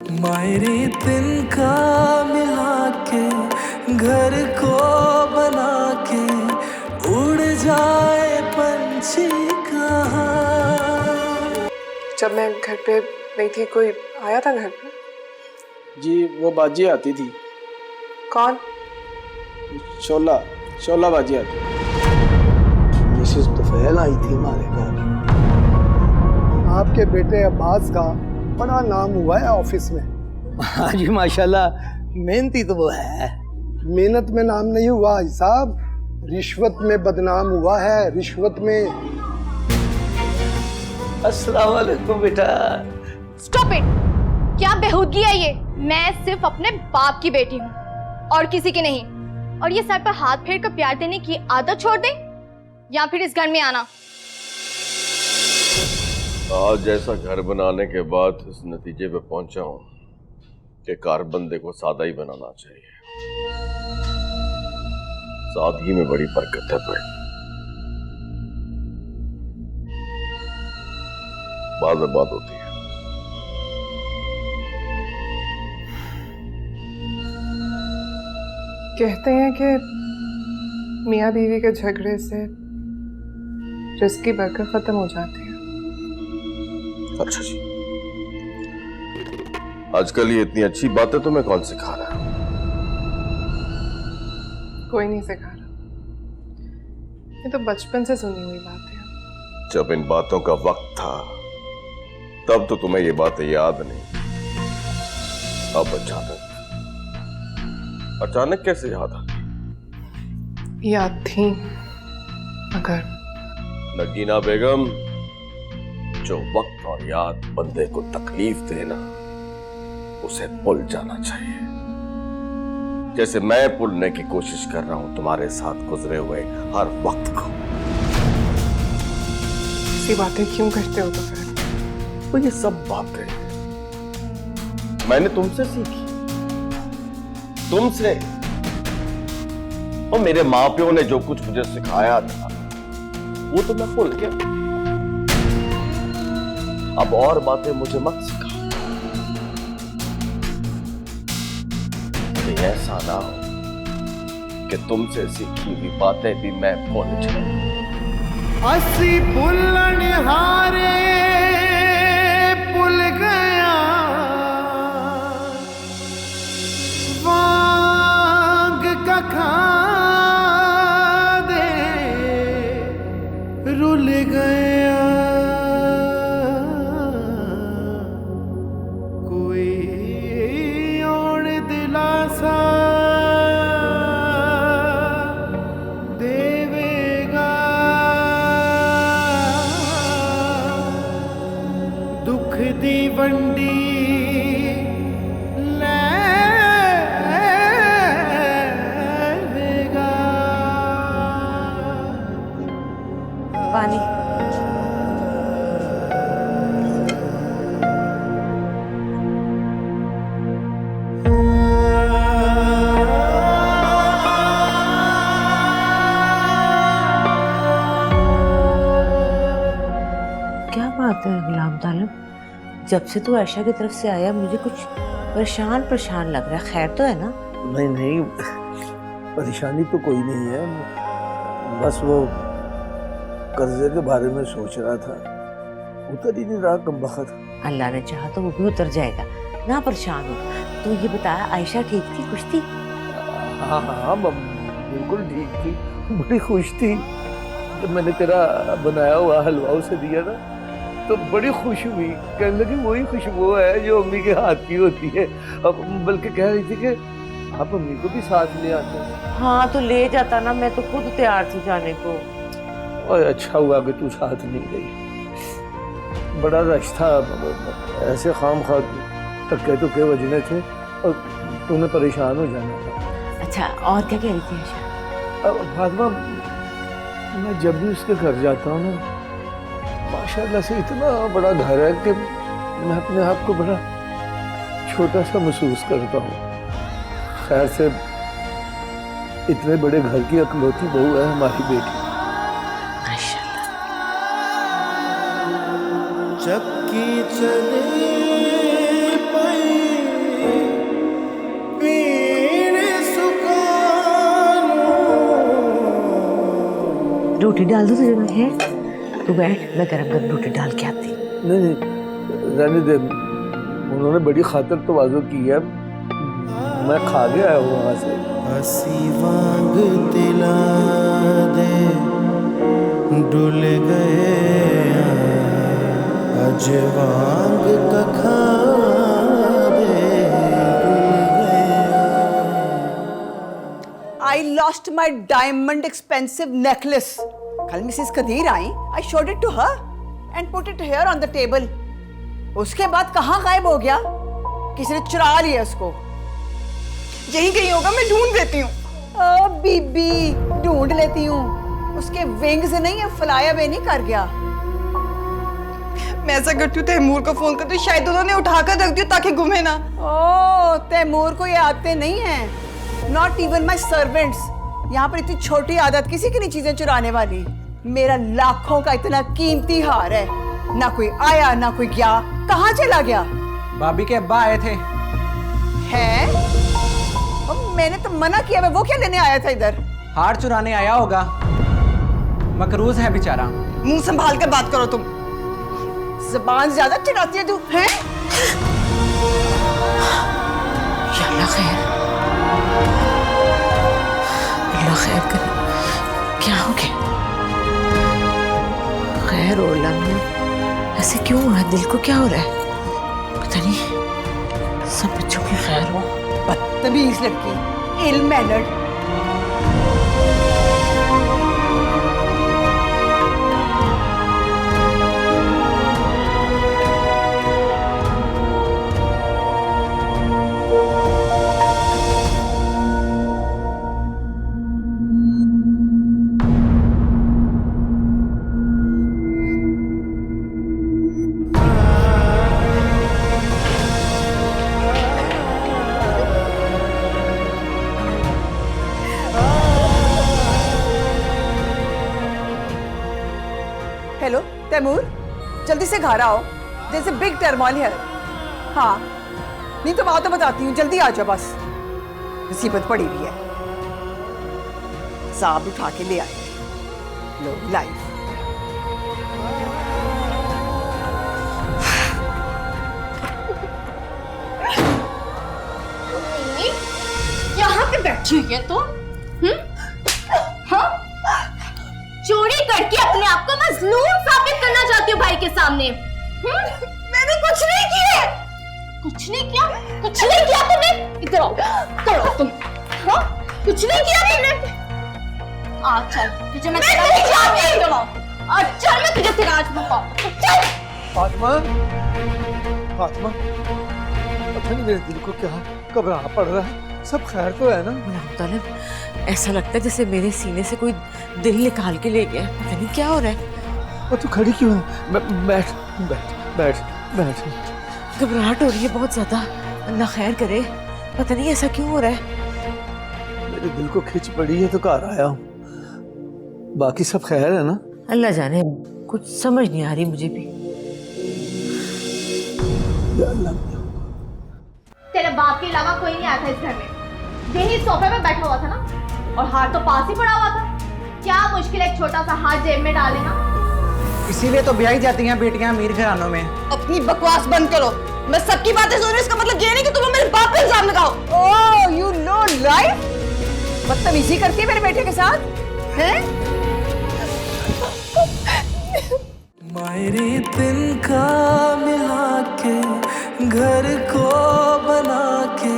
मायरी तिनका मिला के घर को बना के उड़ जाए पंछी कहाँ। जब मैं घर पे नहीं थी कोई आया था घर पे? जी वो बाजी आती थी। कौन? शोला बाजी आती। मिसेस तुफैल आई थी हमारे घर। आपके बेटे अब्बास का बड़ा नाम हुआ है ऑफिस में। हाँ जी माशाल्लाह, मेहनती तो वो है। मेहनत में नाम नहीं हुआ भाई साहब, रिश्वत में बदनाम हुआ है, रिश्वत में। अस्सलाम वालेकुम बेटा। Stop it! क्या बेहूदगी है ये? मैं सिर्फ अपने बाप की बेटी हूँ और किसी की नहीं। और ये सर पर हाथ फेर कर प्यार देने की आदत छोड़ दे या फिर इस घर में आना। आज जैसा घर बनाने के बाद इस नतीजे पे पहुंचा हूं कि कार बंदे को सादा ही बनाना चाहिए। सादगी में बड़ी बरकत है भाई। बाद में बात होती है। कहते हैं कि मियाँ बीवी के झगड़े से रिस्क की बरकत खत्म हो जाती है। अच्छा जी, आजकल ये इतनी अच्छी बातें तुम्हें कौन सिखा रहा है? कोई नहीं सिखा रहा, ये तो बचपन से सुनी हुई बातें हैं। जब इन बातों का वक्त था तब तो तुम्हें ये बातें याद नहीं। अब अचानक कैसे याद आ गई? याद थी मगर नगीना बेगम, जो वक्त और याद बंदे को तकलीफ देना उसे भूल जाना चाहिए। जैसे मैं भूलने की कोशिश कर रहा हूं तुम्हारे साथ गुजरे हुए हर वक्त को। ऐसी बातें क्यों करते हो? तो फिर तो ये सब बातें मैंने तुमसे सीखी, तुमसे। और मेरे माँ प्यो ने जो कुछ मुझे सिखाया था वो तो मैं भूल गया। अब और बातें मुझे मत सिखा। ऐसा ना हो कि तुमसे सीखी हुई बातें भी मैं भूल जाऊं। अस्सी भूलन हारे भूल गया, वांग का खा दे रुल गया। कोई और दिलासा देवेगा, दुख दी वंडी लेगा। पानी। क्या बात है गुलाम तालिब, जब से तू आयशा की तरफ से आया मुझे कुछ परेशान लग रहा है। खैर तो है ना? नहीं, परेशानी तो कोई नहीं है, बस वो कर्जे के बारे में सोच रहा था, उतर ही नहीं रहा कमबख्त। अल्लाह ने चाहा तो वो भी उतर जाएगा, ना परेशान हो। तू ये बता, आयशा ठीक थी, खुश थी? हाँ बिल्कुल ठीक थी, बड़ी खुश थी। जब मैंने तेरा बनाया हुआ हलवा उसे दिया ना तो बड़ी खुश हुई, कहने लगी वही खुशबू है जो अम्मी के हाथ की होती है। अब बल्कि कह रही थी कि आप अम्मी को भी साथ ले आते। हाँ तो ले जाता ना, मैं तो खुद तैयार थी जाने को। और अच्छा हुआ कि तू साथ नहीं गई, बड़ा रश था, ऐसे खाम खा टक्के टुके बजने थे और तूने परेशान हो जाना था। अच्छा और क्या कह रही थी आयशा? अब फातिमा, मैं जब भी उसके घर जाता हूँ ना, माशाल्लाह से इतना बड़ा घर है कि मैं अपने आप को बड़ा छोटा सा महसूस करता हूँ। खैर से इतने बड़े घर की अकलौती बहू है हमारी बेटी। चक्की चले पाई डाल दो तुझे मैं है? तू बैठ, मैं गरम गरम रोटी डाल के आती। नहीं नहीं, रहने दे, उन्होंने बड़ी खातिर तवाज़ो की है, मैं खा गया हूँ वहाँ से। हसी वांग दिला दे डुल गए अजवांग कखा दे I lost my diamond expensive necklace. कल मिसेस कदीर आई, I showed it to her and put it here on the table. उसके बाद कहाँ गायब हो गया? किसी ने चुरा लिया उसको। यहीं कहीं होगा, मैं ढूंढ देती हूँ। ओ बीबी, ढूंढ लेती हूँ। उसके विंग्स नहीं है, फ्लाई अवे नहीं कर गया। मैं ऐसा करती हूँ, तैमूर को फोन करती हूँ, शायद उन्होंने उठाकर रख दिया ताकि गुमे ना। ओ, तैमूर को ये आदतें नहीं हैं। Not even my servants. यहाँ पर इतनी छोटी आदत किसी की नहीं चीजें चुराने वाली। मेरा लाखों का इतना कीमती हार है, ना कोई आया ना कोई गया। कहाँ चला गया? भाभी के अब्बा आए थे। हैं? मैंने तो मना किया, मैं वो क्या लेने आया था इधर? हार चुराने आया होगा, मकरूज है बेचारा। मुंह संभाल कर बात करो तुम। ज़बान ज्यादा चढ़ाती है तू, हैं? अल्लाह खैर, अल्लाह खैर करे। क्या हो गया? खैर हो लम्हा, ऐसे क्यों हो रहा है? दिल को क्या हो रहा है? पता नहीं। सब बच्चों की खैर हो। बदतमीज लड़की, इल मैनर्ड। हेलो तैमूर, जल्दी से घर आओ, जैसे बिग टर्मोइल है। हाँ, नहीं तो बात तो बताती हूँ, जल्दी आ जाओ बस। मुसीबत पड़ी हुई है, साहब उठा के ले आए। लो लाइफ। यहाँ पे बैठी हुई है तो? हाँ? चोरी करके अपने आप को मजलूम साबित करना चाहती हूँ भाई के सामने। मैंने कुछ नहीं किया। कुछ नहीं किया? कुछ नहीं किया तुमने? इधर आओ, करो तुम। हाँ? कुछ नहीं किया तुमने? आज चल, तुझे मैं तेरा आज चल, मैं तुझे तेरा आज बताऊँ। चल। फातिमा, फातिमा, पता नहीं मेरे दिल को क्या घबरा पड़ रहा है। सब खैर तो है ना? तालिब, ऐसा लगता है जैसे मेरे सीने से कोई दिल निकाल के ले गया। पता नहीं क्या हो रहा है। और तू खड़ी क्यों है? बैठ बैठ बैठ बैठ। घबराहट हो रही है बहुत ज्यादा। अल्लाह खैर करे, पता नहीं ऐसा क्यों हो रहा है। मेरे दिल को खिंच पड़ी है तो घर आया हूँ। बाकी सब खैर है ना? अल्लाह जाने, कुछ समझ नहीं आ रही मुझे भी। या अल्लाह, तेरे बाप के अलावा कोई नहीं आया था इस घर में। यही सोफे पे बैठा हुआ था ना, और हार तो पास ही पड़ा हुआ था। क्या मुश्किल है एक छोटा सा हाथ जेब में डाले ना? इसीलिए तो ब्याही जाती हैं बेटियां अमीर घरानों में। अपनी बकवास बंद करो। मैं सबकी बातें सुन रही हूँ, इसका मतलब ये नहीं कि तुम मेरे बाप पे इल्जाम लगाओ। ओह, यू नो लाइफ। बदतमीजी करती है मेरे बेटे के साथ, हैं? मायरी तिनका मिला के घर को बना के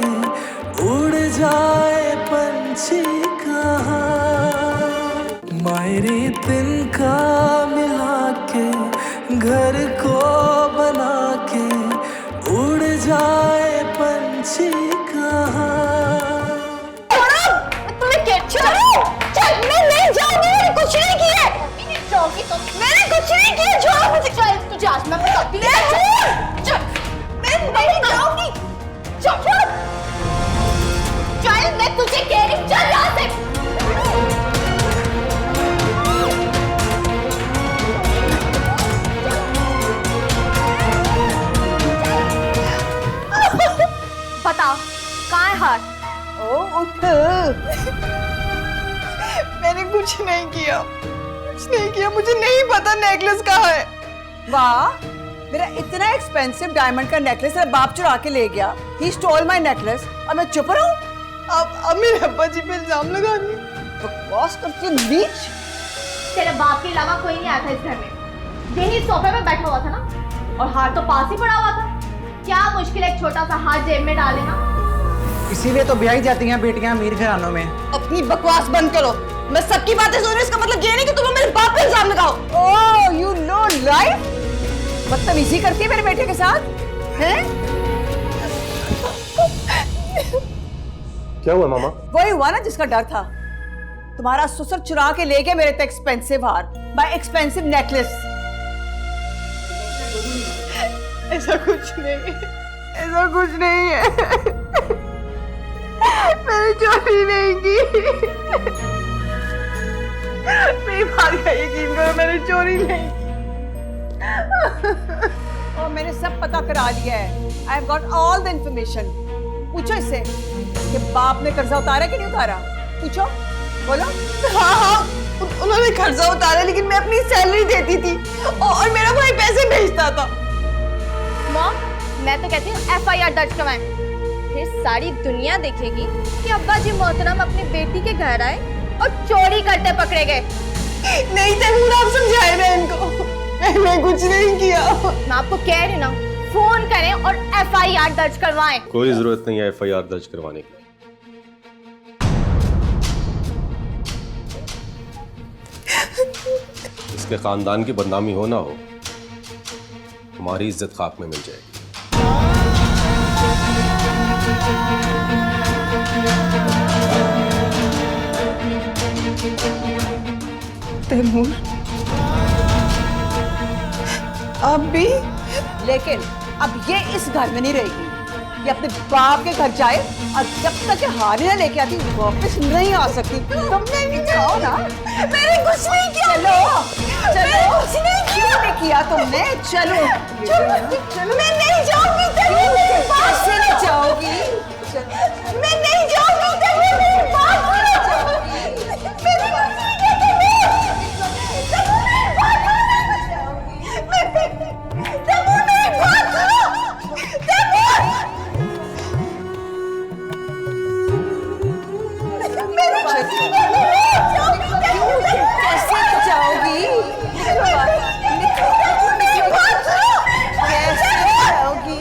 उड़ जाए पंछी कहाँ। मायरी तिनका मिला के घर को बना के उड़ जाए पंछी कहाँ। तुम्हें क्या चलो, चल, मैं नहीं जाऊंगी। मैंने कुछ नहीं किया। जाओगी तो मैंने कुछ नहीं किया। जो मुझे चल, तुझे आज मैं बताती हूँ। चल, मैं नहीं जाऊंगी। चल, चल, मैं तुझे कह रही हूँ, चल यहाँ से। बताओ, कहाँ है हार? ओ उठ। मैंने कुछ नहीं किया। कुछ नहीं किया, मुझे नहीं पता नेकलेस कहाँ है। वाह, मेरा इतना एक्सपेंसिव डायमंड का नेकलेस मेरा बाप चुरा के ले गया। ही स्टोल माय नेकलेस और मैं चुप रहूं? अब मेरे अब्बा जी पे इल्जाम लगा रही है। बकवास करती है बीच। तेरे बाप के अलावा कोई नहीं आया था इस घर में। यही सोफे पे बैठा हुआ था ना, और हाथ तो पास ही पड़ा हुआ था। क्या मुश्किल है एक छोटा सा हाथ जेब में डाले ना। इसीलिए तो ब्याही जाती हैं बेटियां अमीर घरानों में। अपनी बकवास बंद करो। मैं सबकी बातें सुन रही हूं, इसका मतलब ये नहीं कि तुम मेरे बाप पे इल्जाम लगाओ। ओह यू नो लाइफ, बदतमीजी करती है मेरे बेटे के साथ, हैं? क्या हुआ मामा? वही हुआ ना जिसका डर था। तुम्हारा ससुर चुरा के ले गया मेरे इतने एक्सपेंसिव हार, माय एक्सपेंसिव नेकलेस। ऐसा कुछ नहीं है, ऐसा कुछ नहीं है। मैंने चोरी नहीं की। मेरी बात का यकीन करो, मैंने चोरी नहीं की। और मैंने सब पता करा लिया है। I have got all the information. पूछो इससे कि बाप ने कर्जा उतारा कि नहीं उतारा। पूछो, बोलो। हाँ, उन्होंने कर्जा उतारा, लेकिन मैं अपनी सैलरी देती थी और मेरा भाई पैसे भेजता था। मॉम, मैं तो कहती हूँ FIR दर्ज करवाएं। फिर सारी दुनिया देखेगी कि अब्बा जी मोहतरम अपनी बेटी के घर आए और चोरी करते पकड़े गए। नहीं तैमूर, आप समझाए मैं इनको। मैंने कुछ नहीं किया। मैं आपको कह रही ना, फोन करें और FIR दर्ज करवाएं। कोई जरूरत नहीं है FIR दर्ज करवाने की। इसके खानदान की बदनामी हो ना हो, हमारी इज्जत खाक में मिल जाएगी। तैमूर, अब भी? लेकिन अब ये इस घर में नहीं रहेगी। ये अपने बाप के घर जाए और जब तक ये हार ना लेके आती वापस नहीं आ सकती। तुमने भी जाओ ना। मैंने कुछ नहीं किया। चलो चलो, कुछ नहीं किया। क्यों नहीं किया तुमने? चलो चलो। मैं नहीं जाऊंगी, मेरे पास से नहीं जाओगी। मैं नहीं जाऊंगी, मेरे पास से नहीं जाओगी। मेरे पास से नहीं कैसे जाओगी? कैसे जाओगी?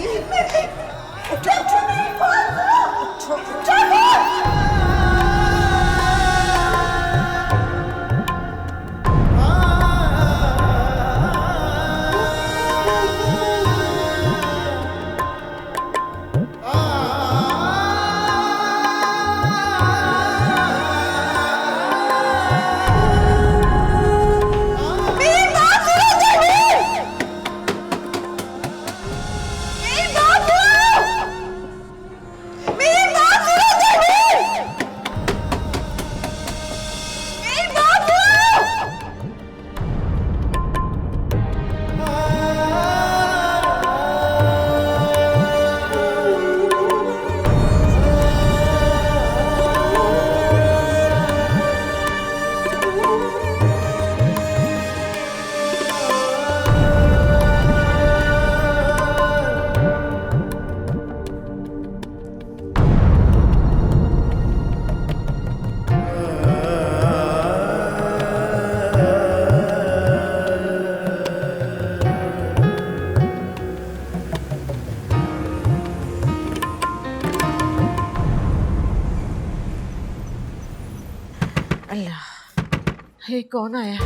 ये कौन आया?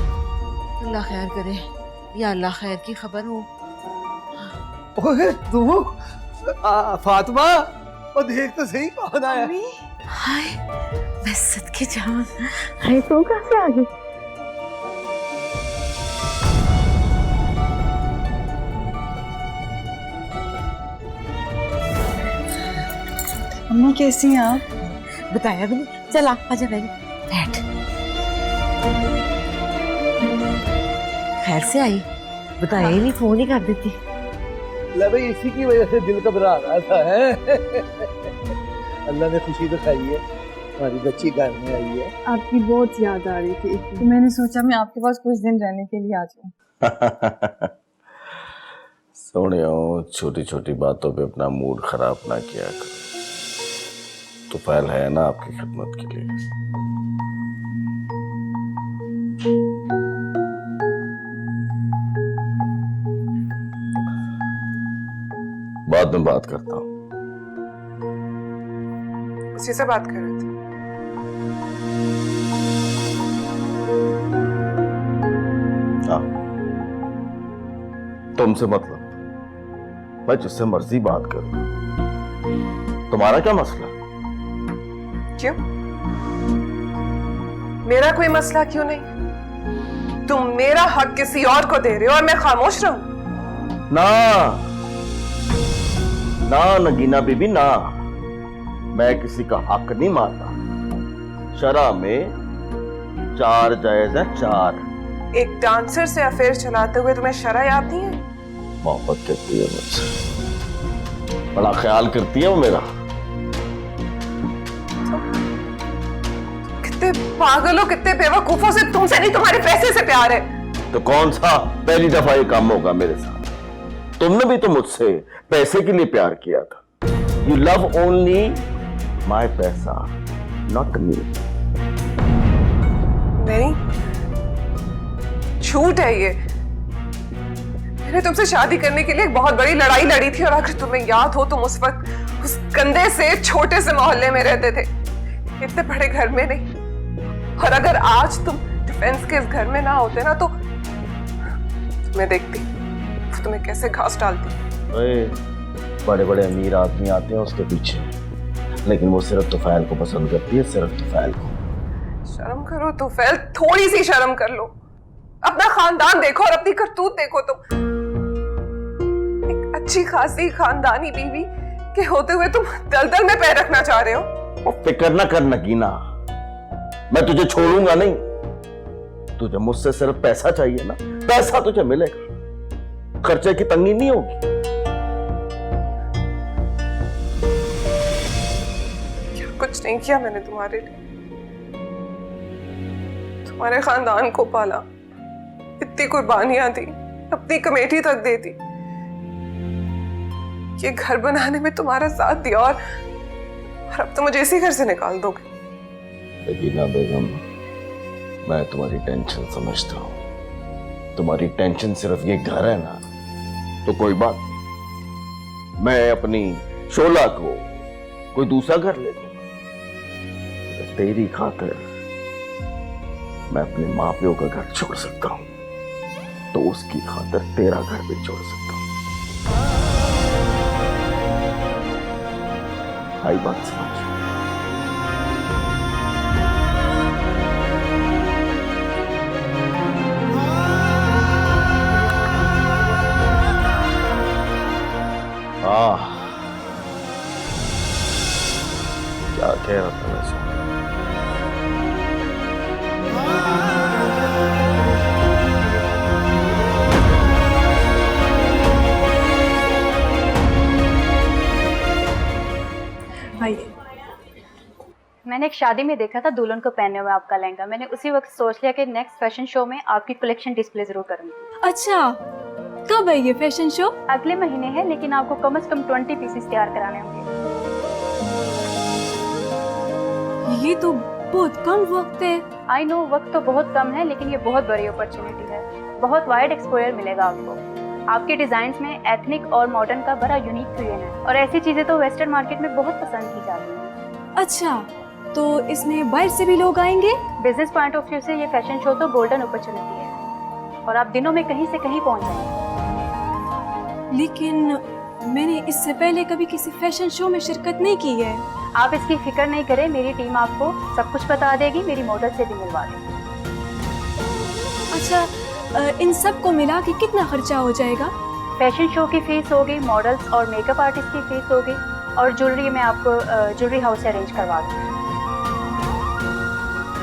अल्लाह खैर करे, या अल्लाह खैर की खबर हो। ओए तू फातिमा, और देख तो सही कौन आया। हाय, मैं सदके जाऊं। हाय, तू कहाँ से आ गई? अम्मा कैसी हैं आप? बताया भी नहीं। चल आजा बैठ। खैर से आई? बताया ही नहीं, फोन ही कर देती। ले भाई, इसी की वजह से दिल घबरा रहा था। है अल्लाह ने खुशी तो खाई है। हमारी बच्ची घर में आई है। आपकी बहुत याद आ रही थी तो मैंने सोचा मैं आपके पास कुछ दिन रहने के लिए आ जाऊँ। सोनियो, छोटी छोटी बातों पे अपना मूड खराब ना किया करो। तुफैल है ना आपकी खिदमत के लिए। बाद में बात करता हूँ। उसी से बात कर रहे थे। हाँ, तुमसे मतलब मैं जिससे मर्जी बात करूं। तुम्हारा क्या मसला? क्यों? मेरा कोई मसला क्यों नहीं? तुम मेरा हक किसी और को दे रहे हो और मैं खामोश रहूं? ना ना नगीना बीबी ना, मैं किसी का हक नहीं मारता। शरा में 4 जायज है, 4। एक डांसर से अफेयर चलाते हुए तुम्हें शरा याद नहीं है? मोहब्बत करती है मुझसे, बड़ा ख्याल करती है वो मेरा। कितने पागल हो, कितने बेवकूफों से तुमसे नहीं तुम्हारे पैसे से प्यार है। तो कौन सा पहली दफा ये काम होगा मेरे साथ? तुमने भी तो मुझसे पैसे के लिए प्यार किया था। यू लव ओनली माई पैसा, नॉट मी। नहीं, झूठ है ये। मैंने तुमसे शादी करने के लिए एक बहुत बड़ी लड़ाई लड़ी थी और अगर तुम्हें याद हो तुम उस वक्त उस गंदे से छोटे से मोहल्ले में रहते थे, इतने बड़े घर में नहीं। और अगर आज तुम डिफेंस के इस घर में ना होते ना तो तुम्हें देखती तुम्हें कैसे घास डालती। बड़े बड़े अमीर आदमी आते हैं उसके पीछे, लेकिन वो सिर्फ तुफैल को पसंद करती है, सिर्फ तुफैल को। शर्म करो तुफैल, थोड़ी सी शर्म कर लो। अपना खानदान देखो और अपनी करतूत देखो। तुम एक अच्छी खासी खानदानी बीवी के होते हुए तुम दलदल में पैर रखना चाह रहे हो। फिक्र ना कर नगीना, मैं तुझे छोड़ूंगा नहीं। तुझे मुझसे सिर्फ पैसा चाहिए ना, पैसा तुझे मिलेगा, खर्चे की तंगी नहीं होगी। क्या कुछ नहीं किया मैंने तुम्हारे लिए? तुम्हारे खानदान को पाला, इतनी कुर्बानियां दी, अपनी कमेटी तक दे दी। ये घर बनाने में तुम्हारा साथ दिया और अब तो मुझे इसी घर से निकाल दोगे। नगीना बेगम, मैं तुम्हारी टेंशन समझता हूँ। तुम्हारी टेंशन सिर्फ ये घर है ना, तो कोई बात नहीं, मैं अपनी शोला को कोई दूसरा घर ले लूंगा। तेरी खातिर मैं अपने माँ प्यो का घर छोड़ सकता हूँ, तो उसकी खातिर तेरा घर भी छोड़ सकता हूँ। आई बात समझ? क्या कह रहा था वैसे? मैंने एक शादी में देखा था दुल्हन को पहने हुए आपका लहंगा। मैंने उसी वक्त सोच लिया कि नेक्स्ट फैशन शो में आपकी कलेक्शन डिस्प्ले जरूर करूंगी। अच्छा, कब है ये फैशन शो? अगले महीने है, लेकिन आपको कम से कम 20 पीसेस तैयार कराने होंगे। ये तो बहुत कम वक्त है। आई नो, वक्त तो बहुत कम है, लेकिन ये बहुत बड़ी अपॉर्चुनिटी है। बहुत वाइड एक्सपोजर मिलेगा आपको। आपके डिजाइन में एथनिक और मॉडर्न का बड़ा यूनिक फ्यूजन है और ऐसी चीजें तो वेस्टर्न मार्केट में बहुत पसंद की जाती हैं। अच्छा, तो इसमें बाहर से भी लोग आएंगे? बिजनेस पॉइंट ऑफ व्यू से ये फैशन शो तो गोल्डन अपॉर्चुनिटी है और आप दिनों में कहीं से कहीं पहुंच जाएंगे। लेकिन मैंने इससे पहले कभी किसी फैशन शो में शिरकत नहीं की है। आप इसकी फिक्र नहीं करें, मेरी टीम आपको सब कुछ बता देगी, मेरी मॉडल से भी मिलवा देगी। अच्छा, इन सब को मिला के कितना खर्चा हो जाएगा? फैशन शो की फीस होगी, मॉडल्स और मेकअप आर्टिस्ट की फीस होगी और ज्वेलरी मैं आपको ज्वेलरी हाउस से अरेंज करवा दूँगी।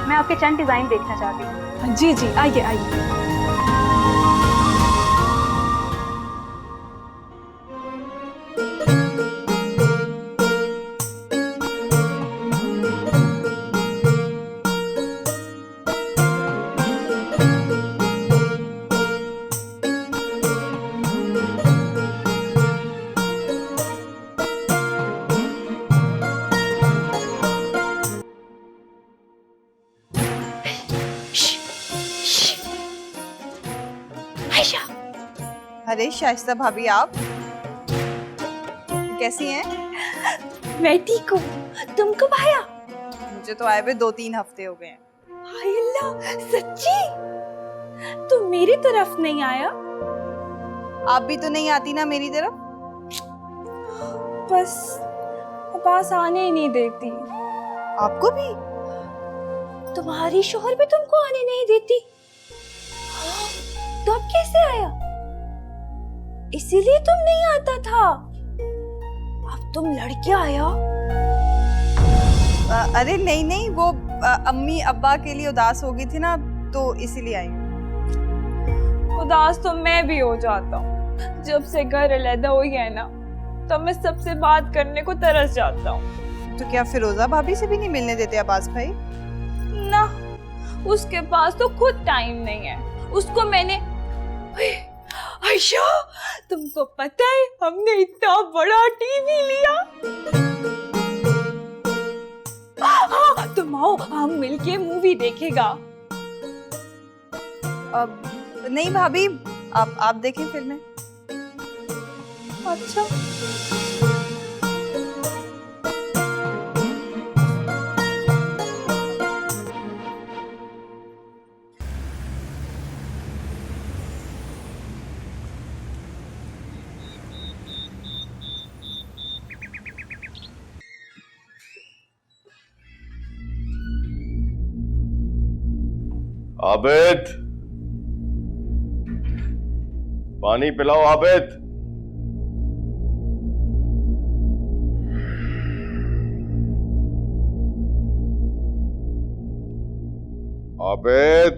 मैं आपके चंद डिजाइन देखना चाहती हूँ। जी जी, आइए आइए। अरे शाइस्ता भाभी, आप कैसी हैं? मैं ठीक हूँ। तुम कब आया? मुझे तो आए हुए 2-3 हफ्ते हो गए हैं। हाय अल्लाह, सच्ची? तुम मेरी तरफ नहीं आया? आप भी तो नहीं आती ना मेरी तरफ। बस पास आने ही नहीं देती। आपको भी? तुम्हारी शोहर भी तुमको आने नहीं देती? तो अब कैसे आया? इसीलिए तुम नहीं आता था। अब तुम लड़के आया? अरे नहीं नहीं, वो अम्मी अब्बा के लिए उदास हो गई थी ना, तो इसीलिए आई। उदास तो मैं भी हो जाता हूँ। जब से घर अलहदा हुई है ना, तब मैं सबसे बात करने को तरस जाता हूँ। तो क्या फिरोजा भाभी से भी नहीं मिलने देते अब्बास भाई? ना, उसके पास तो खुद टाइम नहीं है। उसको मैंने आयशा, तुमको पता है हमने इतना बड़ा टीवी लिया। तुम आओ, हम मिलके मूवी देखेगा। अब नहीं भाभी, आप देखें फिल्में। अच्छा। आबिद, पानी पिलाओ आबिद। आबिद,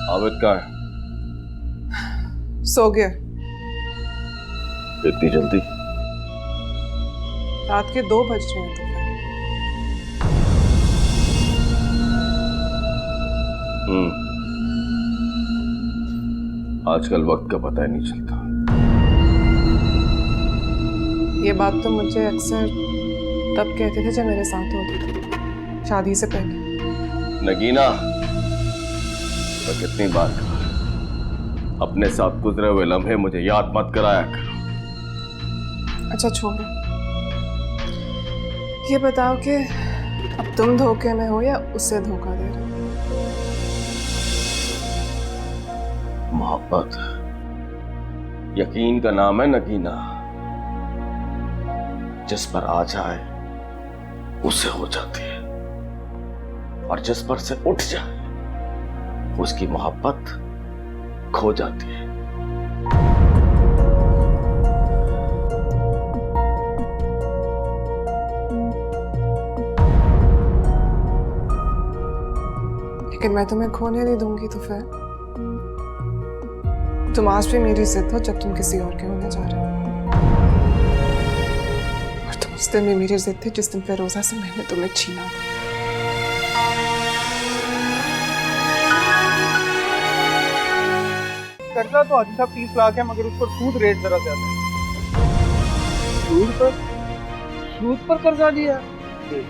आबिद कहाँ है? सो गया। इतनी जल्दी? रात के 2 बज रहे हैं। तो आजकल वक्त का पता ही नहीं चलता। ये बात तो मुझे अक्सर तब कहते थे जब मेरे साथ होती थी, शादी से पहले। नगीना, तो कितनी बार कहा, अपने साथ गुजरे हुए लम्हे मुझे याद मत कराया करो। अच्छा छोड़ो, ये बताओ कि अब तुम धोखे में हो या उसे धोखा दे रहे हो? मोहब्बत यकीन का नाम है नगीना। जिस पर आ जाए उसे हो जाती है, और जिस पर से उठ जाए उसकी मोहब्बत खो जाती है। लेकिन मैं तुम्हें खोने नहीं दूंगी, तो फिर तुम आज भी मेरी जिद हो जब तुम किसी और के होने जा रहे हो। और तुम उस दिन भी मेरी जिद थी जिस दिन फिरोजा से मैंने तुम्हें छीना। कर्जा तो हाजी साहब 30 लाख है, मगर उस पर सूद रेट जरा ज्यादा है। सूद पर कर्जा लिया?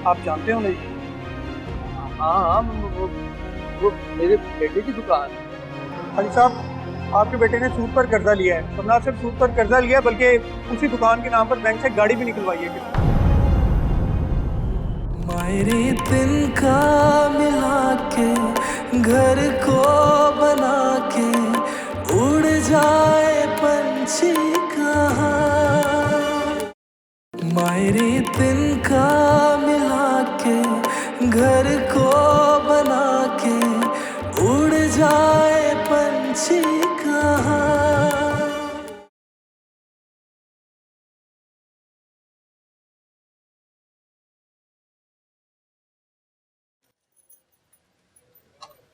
आप जानते हो नहीं? हाँ, वो मेरे बेटे की दुकान है। हाजी साहब, आपके बेटे ने सूद पर कर्जा लिया है, और ना सिर्फ सूद पर कर्जा लिया बल्कि उसी दुकान के नाम पर बैंक से गाड़ी भी निकलवाई है। मेरे दिन का मिला के घर को बना के उड़ जाए पंछी कहाँ। मेरे दिन का मिला के घर को बना के उड़ जाए पंछी कहाँ।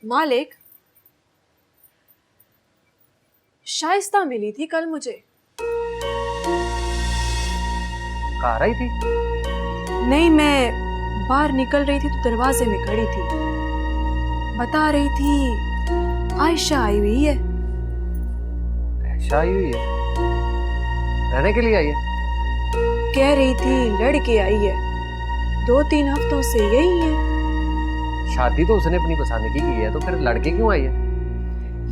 मालिक, शाइस्ता मिली थी कल मुझे। कहाँ रही थी? नहीं, मैं बाहर निकल रही थी तो दरवाजे में खड़ी थी। बता रही थी आयशा आई हुई है। आयशा आई हुई है? रहने के लिए आई है? कह रही थी लड़के आई है, 2-3 हफ्तों से यही है। शादी तो उसने अपनी पसंद की है, तो फिर लड़के क्यों आई है?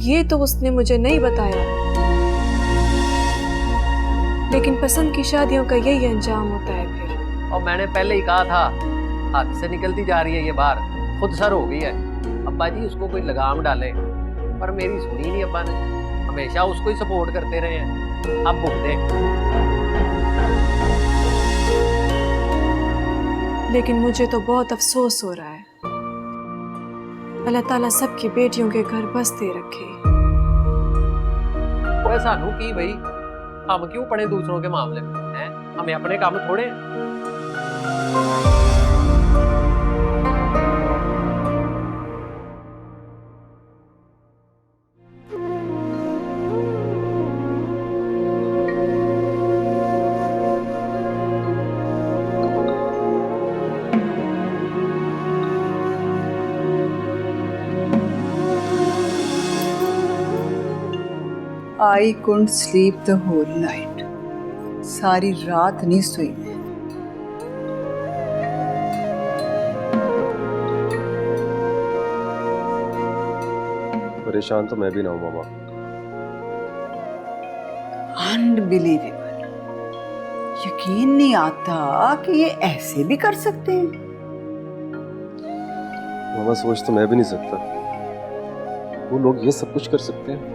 ये तो उसने मुझे नहीं बताया, लेकिन पसंद की शादियों का यही अंजाम होता है फिर। और मैंने पहले ही कहा था, हाथ से निकलती जा रही है ये बार, खुद सर हो गई है। अब्बा जी उसको कोई लगाम डाले, पर मेरी सुनी नहीं अब्बा ने, हमेशा उसको ही सपोर्ट करते रहे हैं। अब भुगते। लेकिन मुझे तो बहुत अफसोस हो रहा है। अल्लाह ताला सबकी बेटियों के घर बसते रखे। वो सानू की भाई, हम क्यों पड़े दूसरों के मामले में हैं? हमें अपने काम थोड़े। I couldn't sleep the whole night. सारी रात नहीं सोई मैं। परेशान तो मैं भी ना हूं मामा। अनबिलीवेबल, यकीन नहीं आता कि ये ऐसे भी कर सकते हैं। मामा सोच तो मैं भी नहीं सकता, वो लोग ये सब कुछ कर सकते हैं।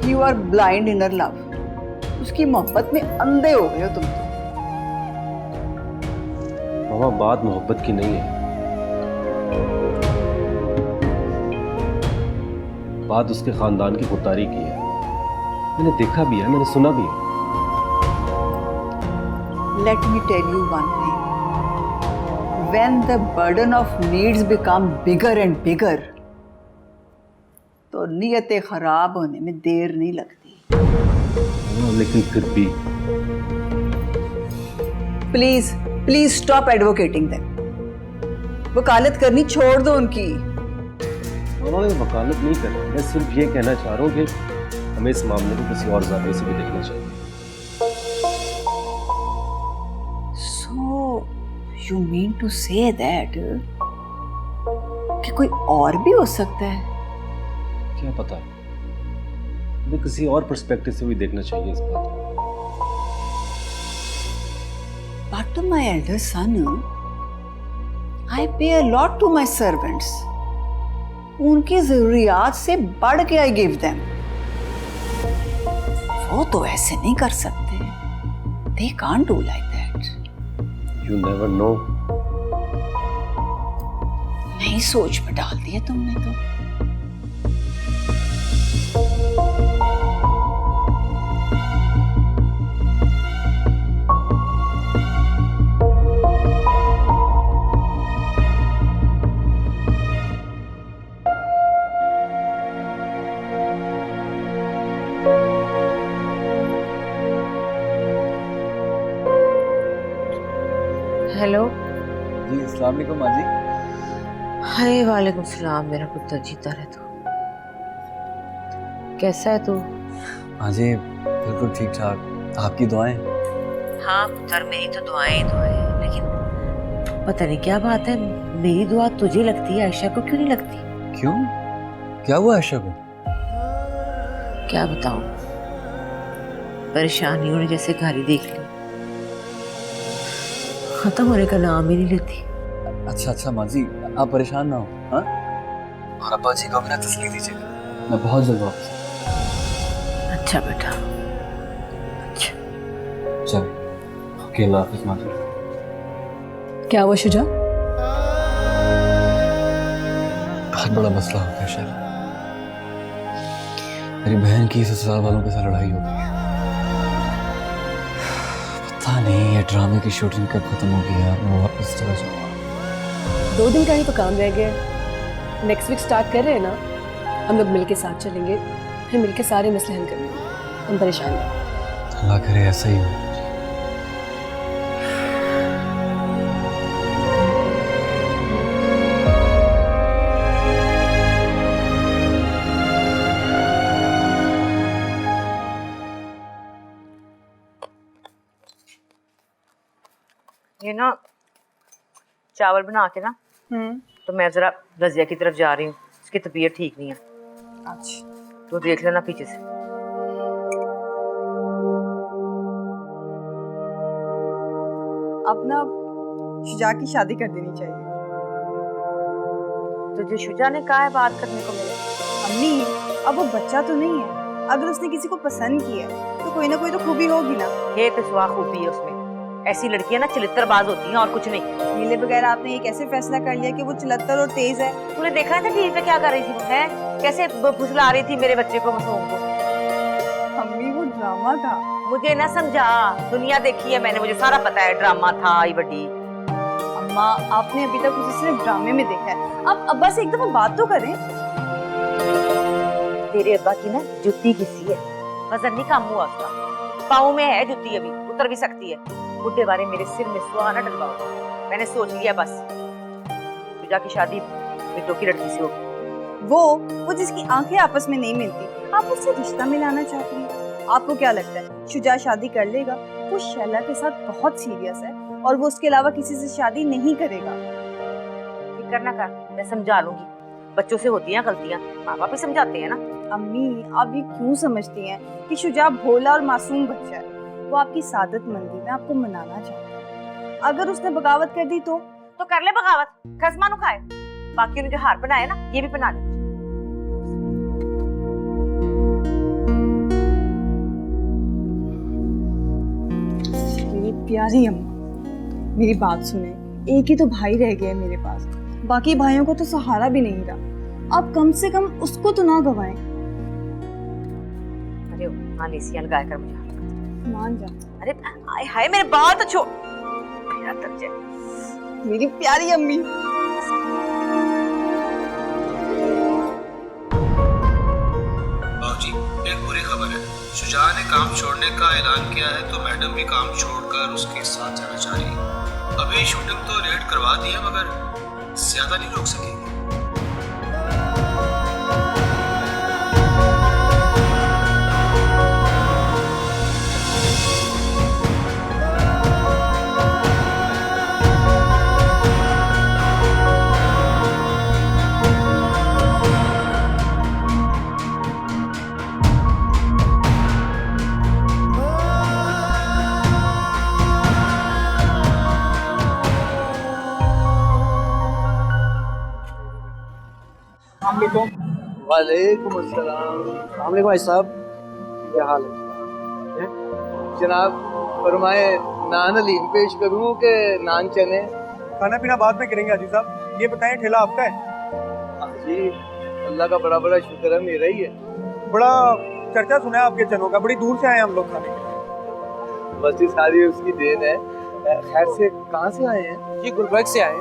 You are blind in her love. उसकी मोहब्बत में अंधे हो गए हो तुम तो। मामा बात मोहब्बत की नहीं है, बात उसके खानदान की खुददारी की है। मैंने देखा भी है, मैंने सुना भी है। Let me tell you one thing. When the burden of needs become bigger and bigger, तो नीयतें खराब होने में देर नहीं लगती। लेकिन फिर भी प्लीज स्टॉप एडवोकेटिंग देम। वकालत करनी छोड़ दो उनकी। मामा मैं वकालत नहीं कर रहा, मैं सिर्फ ये कहना चाह रहा हूँ कि हमें इस मामले को किसी और जाविये से भी देखना चाहिए। So you mean to say that कि कोई और भी हो सकता है? क्या पता, हमें किसी और पर्सपेक्टिव से भी देखना चाहिए इस बात को। But to my elder son, I pay a lot to my servants. उनकी जरूरियात से बढ़ के I give them. वो तो ऐसे नहीं कर सकते। They can't do like that. You never know. नहीं सोच में डाल दिया तुमने तो। हेलो जी, अस्सलाम वालेकुम माँ जी। हाय वालेकुम सलाम। मेरा पुत्र जीता रहे तू। कैसा है तू? हाँ जी बिल्कुल ठीक ठाक, आपकी दुआएं। हाँ पुत्र, मेरी तो दुआएं हैं, लेकिन पता नहीं क्या बात है, मेरी दुआ तुझे लगती है, आयशा को क्यों नहीं लगती? क्यों, क्या हुआ आयशा को? क्या बताऊं, परेशानियों ने जैसे घारी देख ली, खत्म होने का नाम ही नहीं लेती। अच्छा माँ जी, आप परेशान ना हो। हाँ, और अब्बा जी को भी ना तसल्ली दीजिएगा, मैं बहुत जल्द वापस। अच्छा बेटा, अच्छा चल, ओके, अल्लाह हाफिज़ माँ जी। क्या हुआ शुजा? बहुत बड़ा मसला हो गया शायद। मेरी बहन की ससुराल वालों के साथ लड़ाई हो गई है। पता नहीं ये ड्रामे की शूटिंग कब खत्म होगी यार, मैं वापस चला जाऊंगा। 2 दिन का ही तो काम रह गया, नेक्स्ट वीक स्टार्ट कर रहे हैं ना, हम लोग मिलके साथ चलेंगे, फिर मिलके सारे मसले हल करेंगे। तुम परेशान नहीं। अल्लाह करे ऐसा ही हो। ये ना चावल बना के ना तो मैं जरा रजिया की तरफ जा रही हूँ, उसकी तबीयत ठीक नहीं है। अच्छा तो देख लेना पीछे से। अब ना शुजा की शादी कर देनी चाहिए। तो जो शुजा ने कहा है बात करने को मेरे। अम्मी अब वो बच्चा तो नहीं है, अगर उसने किसी को पसंद किया है तो कोई ना कोई तो खूबी होगी ना। ये तो सुहा खूबी है उसमें, ऐसी लड़कियां ना चलित्रबाज होती हैं और कुछ नहीं। मिले बगैर आपने ये कैसे फैसला कर लिया कि वो चलत्तर और तेज है? तूने देखा था टीवी पे क्या कर रही थी वो, है कैसे फुसला रही थी मेरे बच्चे को, मासूम को। अम्मी वो ड्रामा था। मुझे ना समझा, दुनिया देखी है मैंने, मुझे सारा पता है ड्रामा था आई बड़ी। अम्मा आपने अभी तक उसे सिर्फ ड्रामे में देखा है, आप अब्बा से एक दफा बात तो करें। तेरे अब्बा की ना जुत्ती किसी है, वजन नहीं कम हुआ उसका, पाँव में है जुत्ती, अभी उतर भी सकती है। बुढ़े बारे मेरे सिर में सुहाना डलवाओ, मैंने सोच लिया बस शुजा की शादी बेटों की लड़की से होगी। वो जिसकी आंखें आपस में नहीं मिलती, आप उससे रिश्ता मिलाना चाहती हैं। आपको क्या लगता है शुजा शादी कर लेगा? वो शैला के साथ बहुत सीरियस है और वो उसके अलावा किसी से शादी नहीं करेगा। फिक्र ना कर, मैं समझा लूंगी, बच्चों से होती हैं गलतियां, माँ बाप भी समझाते हैं ना। अम्मी आप ये क्यों समझती हैं कि शुजा भोला और मासूम बच्चा है? वो आपकी सादत मंदी में आपको मनाना चाहता है। अगर उसने बगावत कर दी तो कर ले बगावत, खसमा नु खाए। बाकी ने जो हार बनाया ना ये भी बना ले। मेरी प्यारी अम्मा मेरी बात सुने, एक ही तो भाई रह गया है मेरे पास, बाकी भाइयों को तो सहारा भी नहीं रहा। आप कम से कम उसको तो ना गवाएं। अरे नालिसियां लगा कर मुझे मान जा। अरे हाय हाय मेरे बाल तो छोड़, मेरा दर्द है। मेरी प्यारी अम्मी। बाबूजी एक बुरी खबर है, शुजा ने काम छोड़ने का ऐलान किया है, तो मैडम भी काम छोड़कर उसके साथ जाना चाह रही है। अभी शूटिंग तो लेट करवा दी है मगर ज्यादा नहीं रोक सकेगी। वालेकुम अस्सलाम। वालेकुम भाई साहब, क्या हाल है? जनाब फरमाए नान हलीम पेश करूं कि नान चने? खाना पीना बाद में करेंगे हाजी साहब, ये बताएं ठेला आपका है? हाँ जी, अल्लाह का बड़ा बड़ा शुक्र है, मेरा ही है। बड़ा चर्चा सुना है आपके चनों का, बड़ी दूर से आए हम लोग खाने के। बस ये सारी उसकी देन है। खैर से कहाँ से आए हैं? जी गुलबर्ग से आए,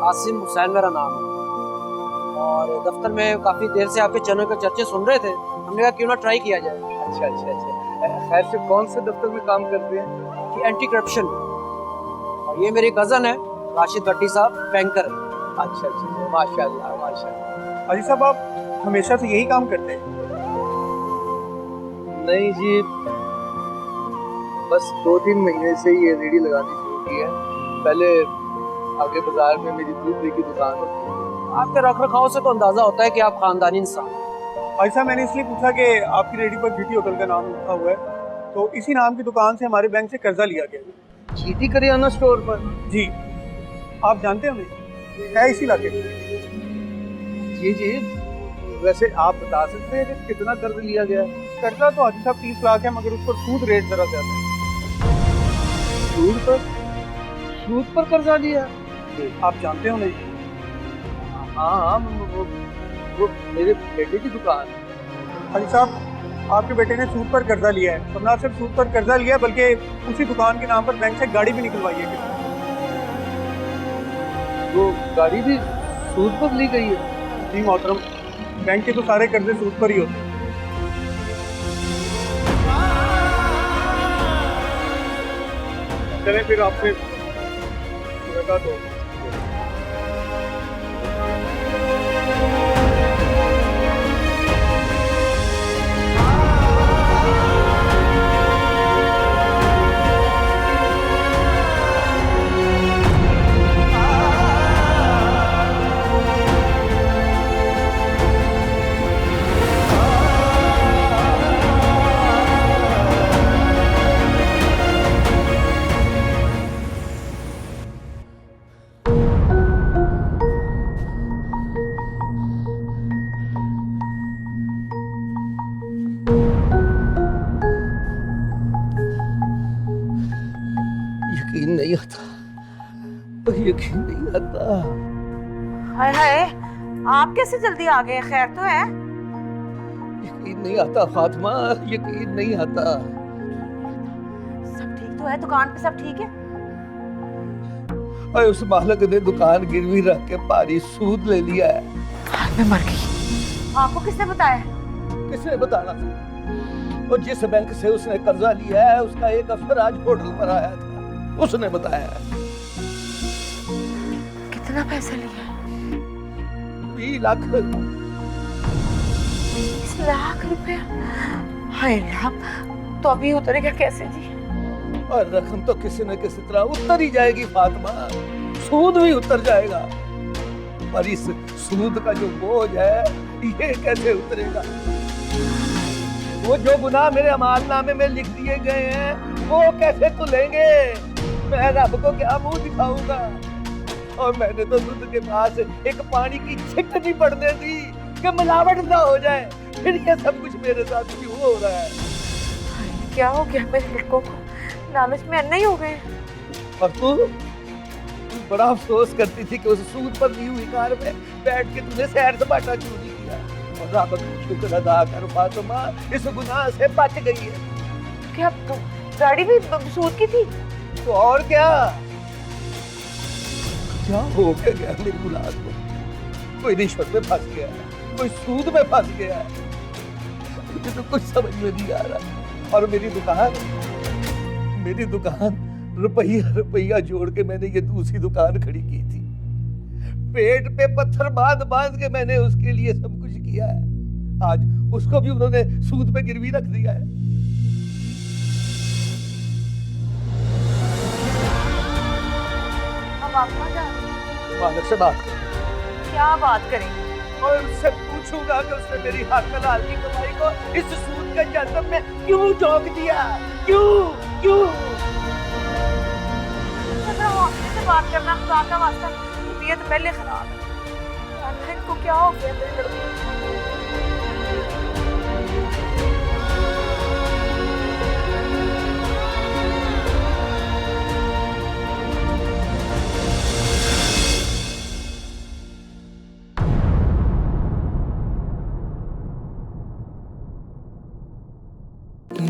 आसिम हुसैन मेरा नाम है, और दफ्तर में काफी देर से आपके चनों के चर्चे सुन रहे थे, हमने कहा क्यों ना ट्राई किया जाए। अच्छा अच्छा अच्छा। खैर से कौन से दफ्तर में काम करते हैं? कि एंटी करप्शन। और ये मेरी कजन है राशिद भट्टी साहब, बैंकर है। अच्छा अच्छा, माशाल्लाह माशाल्लाह। हाजी साहब आप हमेशा से यही काम करते हैं? नहीं जी, बस 2-3 महीने से ये रेडी लगानी शुरू की है। पहले आगे बाजार में मेरी दूध की दुकान होती है। आपके रख रखाव से तो अंदाजा होता है कि आप खानदानी इंसान। भाई साहब मैंने इसलिए पूछा कि आपकी रेडी पर जीटी होटल का नाम लिखा हुआ है, तो इसी नाम की दुकान से हमारे बैंक से कर्जा लिया गया। जीटी करियाना स्टोर पर? जी। आप जानते हो नहीं, है इसी इलाके में। जी जी, वैसे आप बता सकते हैं कि कितना कर्ज लिया गया? कर्जा तो हाजी साहब 30 लाख है, मगर उस पर सूद रेट जरा ज्यादा है। सूद पर कर्जा लिया? आप जानते हो नहीं? हाँ, वो मेरे बेटे की दुकान है। हाजी साहब आपके बेटे ने सूद पर कर्जा लिया है, और ना सिर्फ सूद पर कर्जा लिया है बल्कि उसी दुकान के नाम पर बैंक से गाड़ी भी निकलवाई है। वो गाड़ी भी सूद पर ली गई है? जी मोहतरम, बैंक के तो सारे कर्जे सूद पर ही होते हैं। चले फिर आपसे मुलाकात हो। नहीं आता, यकीन नहीं आता। हाय हाय, आप कैसे जल्दी आ गए? खैर तो है? यकीन नहीं आता फातिमा, यकीन नहीं आता। सब ठीक तो है? दुकान पे सब ठीक है? और उस मालिक ने दुकान गिरवी रख के भारी सूद ले लिया है। मैं मर गई। आपको किसने बताया? किसने बताना था? और जिस बैंक से उसने कर्जा लिया है उसका एक अफसर आज होटल पर आया था, उसने बताया। कितना पैसा लिया? 20 लाख। 20 लाख रुपए? हाय राम, तो अभी उतरेगा कैसे जी? और रकम तो किसी न किसी तरह उतर ही जाएगी फातिमा, सूद भी उतर जाएगा, पर इस सूद का जो बोझ है ये कैसे उतरेगा? वो जो गुनाह मेरे अमालनामे में लिख दिए गए हैं वो कैसे तुलेंगे? मैं रब को क्या मुंह दिखाऊंगा? और मैंने तो दूध के पास एक पानी की छिट नहीं पड़ने दी कि मिलावट ना हो जाए, फिर ये सब कुछ मेरे साथ क्यों हो रहा है? क्या हो गया मेरे लड़कों को? लालच में अन्ना ही हो गए। और तू बड़ा अफसोस करती थी कि उस सूद पर दी हुई कार में बैठ के तूने सैर सपाटा क्यों नहीं किया? और रब का शुक्र अदा कर फातिमा, इस गुनाह से बच गई है। क्या तो गाड़ी भी सूद की थी? तो और क्या हो गया मेरी औलाद को? कोई रिश्वत में फंस गया, कोई सूद में फंस गया, मुझे तो कुछ समझ में नहीं आ रहा। और मेरी दुकान रुपया रुपया जोड़ के मैंने ये दूसरी दुकान खड़ी की थी, पेट पे पत्थर बांध बांध के मैंने उसके लिए सब कुछ किया है, आज उसको भी उन्होंने सूद पे गिरवी रख दिया है। अब आप कहाँ जा रहे हैं? मालिक से बात कर। क्या बात करें? और उससे पूछूंगा कि उसने मेरी हाथ में लाल की कमाई को इस सूद के जहन्नम में क्यों झोंक दिया? क्यों? से बात करना खुदा का वास्ता, तबीयत पहले खराब है। इनको क्या हो गया मेरे लड़कों को?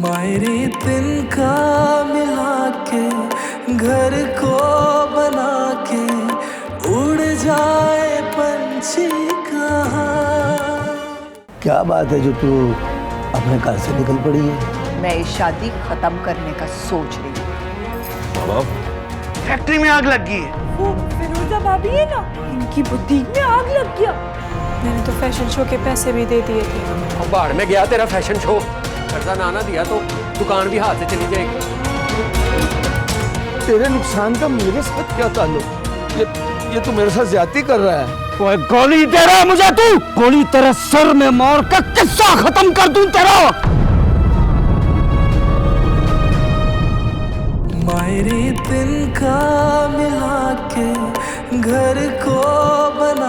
मायरे तिनका मिला के घर को बना के उड़ जाए पंछी कहाँ। क्या बात है जो तू अपने घर से निकल पड़ी है? मैं ये शादी खत्म करने का सोच रही हूँ। फैक्ट्री में आग लग गई है। वो फिरोजा भाभी है ना, इनकी बुटीक में आग लग गया। मैंने तो फैशन शो के पैसे भी दे दिए थे। अब बाहर में गया तेरा फैशन शो, कर्जा ना दिया तो दुकान भी हाथ से चली जाएगी। तेरे नुकसान का मेरे साथ क्या ताल्लुक? ये तू मेरे साथ ज्यादती कर रहा है। ओए गोली दे रहा है मुझे तू? गोली तेरे सर में मार का किस्सा खत्म कर दूं तेरा। मायरे तिनका मिला के घर को बना